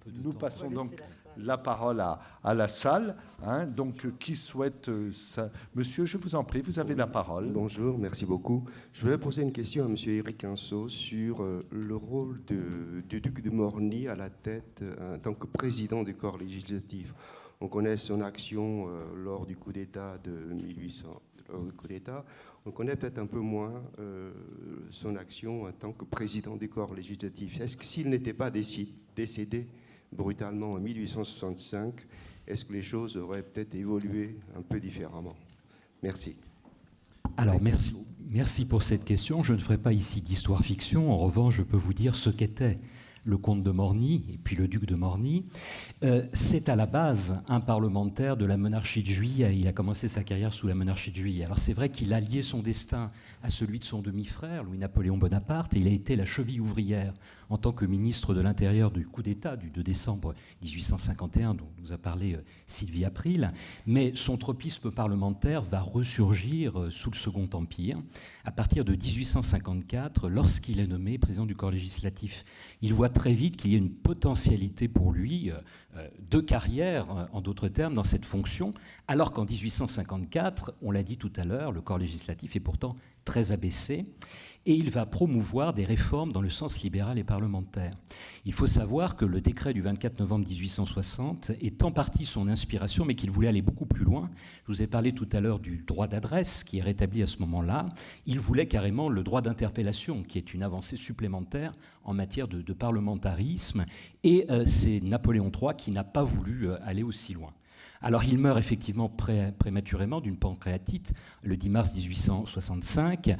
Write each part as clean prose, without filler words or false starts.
peu de Nous temps. passons donc la parole à la salle. Donc, qui souhaite ça? Monsieur, je vous en prie, vous avez la parole. Bonjour, merci beaucoup. Je voulais poser une question à monsieur Éric Quinceau sur le rôle du duc de Morny à la tête en tant que président du corps législatif. On connaît son action lors du coup d'État de 1800. Lors du coup d'État, on connaît peut-être un peu moins son action en tant que président du corps législatif. Est-ce que s'il n'était pas décédé brutalement en 1865, est-ce que les choses auraient peut-être évolué un peu différemment? Merci. Alors, merci pour cette question. Je ne ferai pas ici d'histoire-fiction. En revanche, je peux vous dire ce qu'était le comte de Morny et puis le duc de Morny. C'est à la base un parlementaire de la monarchie de Juillet. Il a commencé sa carrière sous la monarchie de Juillet. Alors c'est vrai qu'il a lié son destin à celui de son demi-frère, Louis-Napoléon Bonaparte, et il a été la cheville ouvrière en tant que ministre de l'Intérieur du coup d'État du 2 décembre 1851, dont nous a parlé Sylvie April. Mais son tropisme parlementaire va ressurgir sous le Second Empire, à partir de 1854, lorsqu'il est nommé président du corps législatif. Il voit très vite qu'il y a une potentialité pour lui de carrière, en d'autres termes, dans cette fonction, alors qu'en 1854, on l'a dit tout à l'heure, le corps législatif est pourtant très abaissé, et il va promouvoir des réformes dans le sens libéral et parlementaire. Il faut savoir que le décret du 24 novembre 1860 est en partie son inspiration, mais qu'il voulait aller beaucoup plus loin. Je vous ai parlé tout à l'heure du droit d'adresse qui est rétabli à ce moment-là. Il voulait carrément le droit d'interpellation, qui est une avancée supplémentaire en matière de parlementarisme, et c'est Napoléon III qui n'a pas voulu aller aussi loin. Alors il meurt effectivement prématurément d'une pancréatite le 10 mars 1865.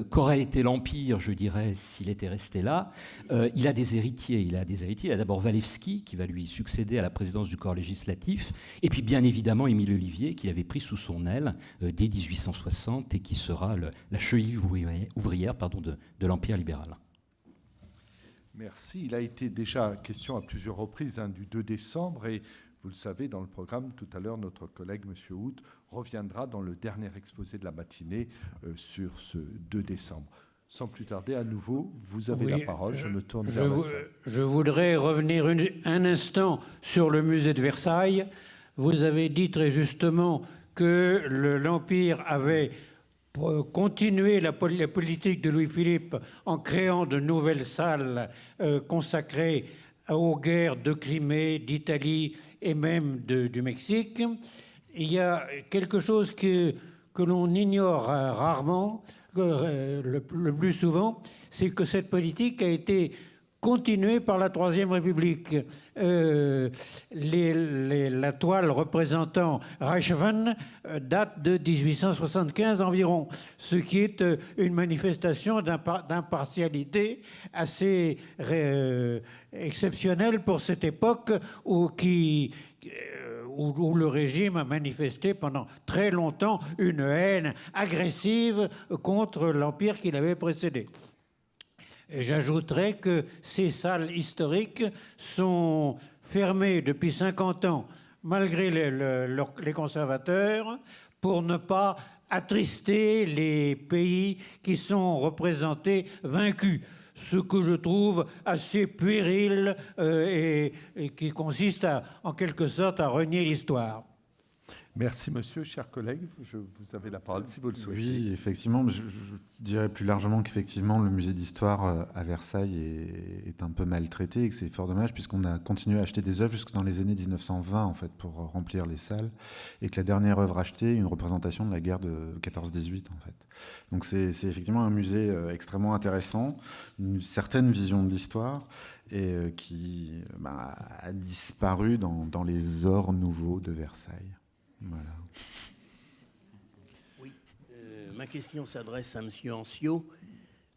Qu'aurait été l'Empire, je dirais, s'il était resté là? Il a des héritiers. Il a d'abord Walewski, qui va lui succéder à la présidence du corps législatif, et puis bien évidemment Émile Ollivier, qu'il avait pris sous son aile dès 1860 et qui sera la cheville ouvrière de l'Empire libéral. Merci. Il a été déjà question à plusieurs reprises du 2 décembre et vous le savez, dans le programme, tout à l'heure, notre collègue M. Hout reviendra dans le dernier exposé de la matinée sur ce 2 décembre. Sans plus tarder, à nouveau, vous avez la parole. Je me tourne vers vous. Je voudrais revenir un instant sur le musée de Versailles. Vous avez dit très justement que l'Empire avait continué la politique de Louis-Philippe en créant de nouvelles salles consacrées aux guerres de Crimée, d'Italie et même du Mexique. Il y a quelque chose que l'on ignore rarement, le plus souvent, c'est que cette politique a été continuée par la Troisième République. La toile représentant Reichswehr date de 1875 environ, ce qui est une manifestation d'impartialité assez exceptionnelle pour cette époque où le régime a manifesté pendant très longtemps une haine agressive contre l'empire qui l'avait précédé. J'ajouterais que ces salles historiques sont fermées depuis 50 ans, malgré les conservateurs, pour ne pas attrister les pays qui sont représentés vaincus. Ce que je trouve assez puéril et qui consiste en quelque sorte à renier l'histoire. Merci, monsieur. Chers collègues, vous avez la parole si vous le souhaitez. Oui, effectivement. Je dirais plus largement qu'effectivement, le musée d'histoire à Versailles est un peu maltraité et que c'est fort dommage puisqu'on a continué à acheter des œuvres jusque dans les années 1920, en fait, pour remplir les salles, et que la dernière œuvre achetée est une représentation de la guerre de 14-18, en fait. Donc c'est effectivement un musée extrêmement intéressant, une certaine vision de l'histoire, et qui a disparu dans les ors nouveaux de Versailles. Voilà. Oui, ma question s'adresse à M. Ancio.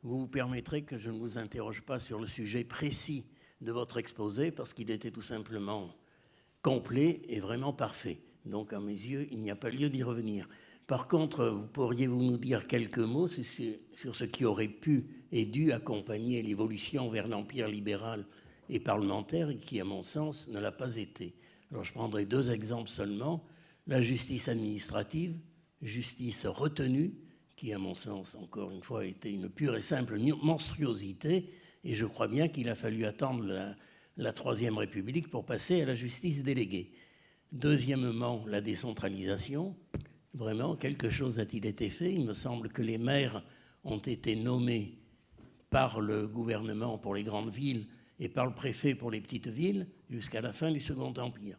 Vous vous permettrez que je ne vous interroge pas sur le sujet précis de votre exposé parce qu'il était tout simplement complet et vraiment parfait. Donc, à mes yeux, il n'y a pas lieu d'y revenir. Par contre, pourriez-vous nous dire quelques mots sur ce qui aurait pu et dû accompagner l'évolution vers l'empire libéral et parlementaire et qui, à mon sens, ne l'a pas été? Alors, je prendrai 2 exemples seulement. La justice administrative, justice retenue, qui, à mon sens, encore une fois, était une pure et simple monstruosité. Et je crois bien qu'il a fallu attendre la Troisième République pour passer à la justice déléguée. Deuxièmement, la décentralisation. Vraiment, quelque chose a-t-il été fait? Il me semble que les maires ont été nommés par le gouvernement pour les grandes villes et par le préfet pour les petites villes jusqu'à la fin du Second Empire.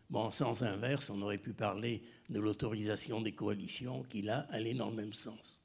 Bon, en sens inverse, on aurait pu parler de l'autorisation des coalitions qui, là, allait dans le même sens.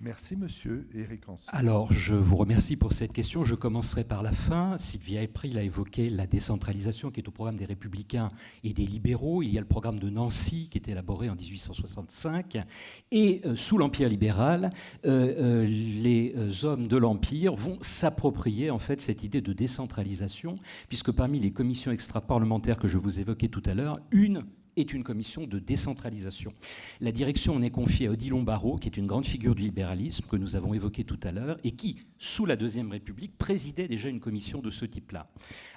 Merci, monsieur Éric Anceau. Alors, je vous remercie pour cette question. Je commencerai par la fin. Sylvia April a évoqué la décentralisation qui est au programme des Républicains et des Libéraux. Il y a le programme de Nancy qui était élaboré en 1865. Et sous l'Empire libéral, les hommes de l'Empire vont s'approprier en fait cette idée de décentralisation, puisque parmi les commissions extra-parlementaires que je vous évoquais tout à l'heure, une est une commission de décentralisation. La direction en est confiée à Odilon Barrot, qui est une grande figure du libéralisme que nous avons évoqué tout à l'heure, et qui, sous la Deuxième République, présidait déjà une commission de ce type-là.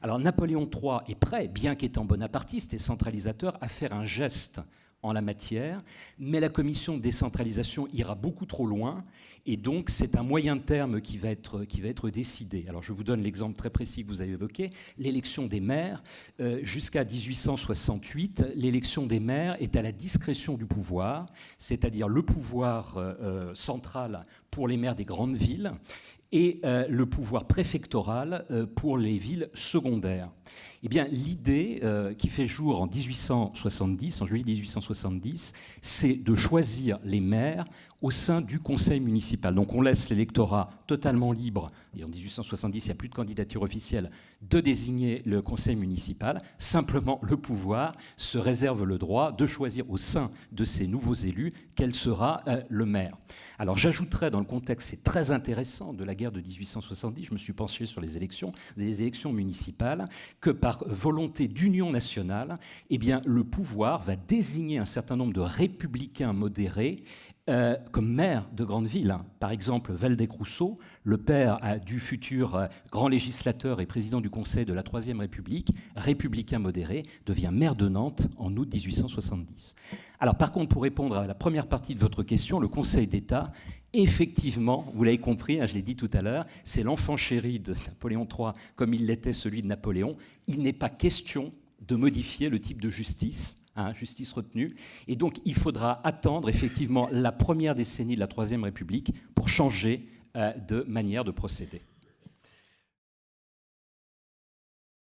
Alors Napoléon III est prêt, bien qu'étant bonapartiste et centralisateur, à faire un geste en la matière, mais la commission de décentralisation ira beaucoup trop loin, et donc c'est un moyen terme qui va être décidé. Alors je vous donne l'exemple très précis que vous avez évoqué, l'élection des maires. Jusqu'à 1868, l'élection des maires est à la discrétion du pouvoir, c'est-à-dire le pouvoir central pour les maires des grandes villes et le pouvoir préfectoral pour les villes secondaires. Eh bien, l'idée qui fait jour en 1870, en juillet 1870, c'est de choisir les maires au sein du conseil municipal. Donc on laisse l'électorat totalement libre, et en 1870, il n'y a plus de candidature officielle, de désigner le conseil municipal. Simplement, le pouvoir se réserve le droit de choisir au sein de ces nouveaux élus quel sera le maire. Alors j'ajouterais dans le contexte, c'est très intéressant, de la guerre de 1870, je me suis penché sur les élections municipales, que par volonté d'union nationale, eh bien, le pouvoir va désigner un certain nombre de républicains modérés comme maire de grandes villes. Par exemple, Waldeck-Rousseau, le père du futur grand législateur et président du Conseil de la Troisième République, républicain modéré, devient maire de Nantes en août 1870. Alors par contre, pour répondre à la première partie de votre question, le Conseil d'État, effectivement, vous l'avez compris, je l'ai dit tout à l'heure, c'est l'enfant chéri de Napoléon III comme il l'était celui de Napoléon. Il n'est pas question de modifier le type de justice, justice retenue. Et donc, il faudra attendre effectivement la première décennie de la Troisième République pour changer de manière de procéder.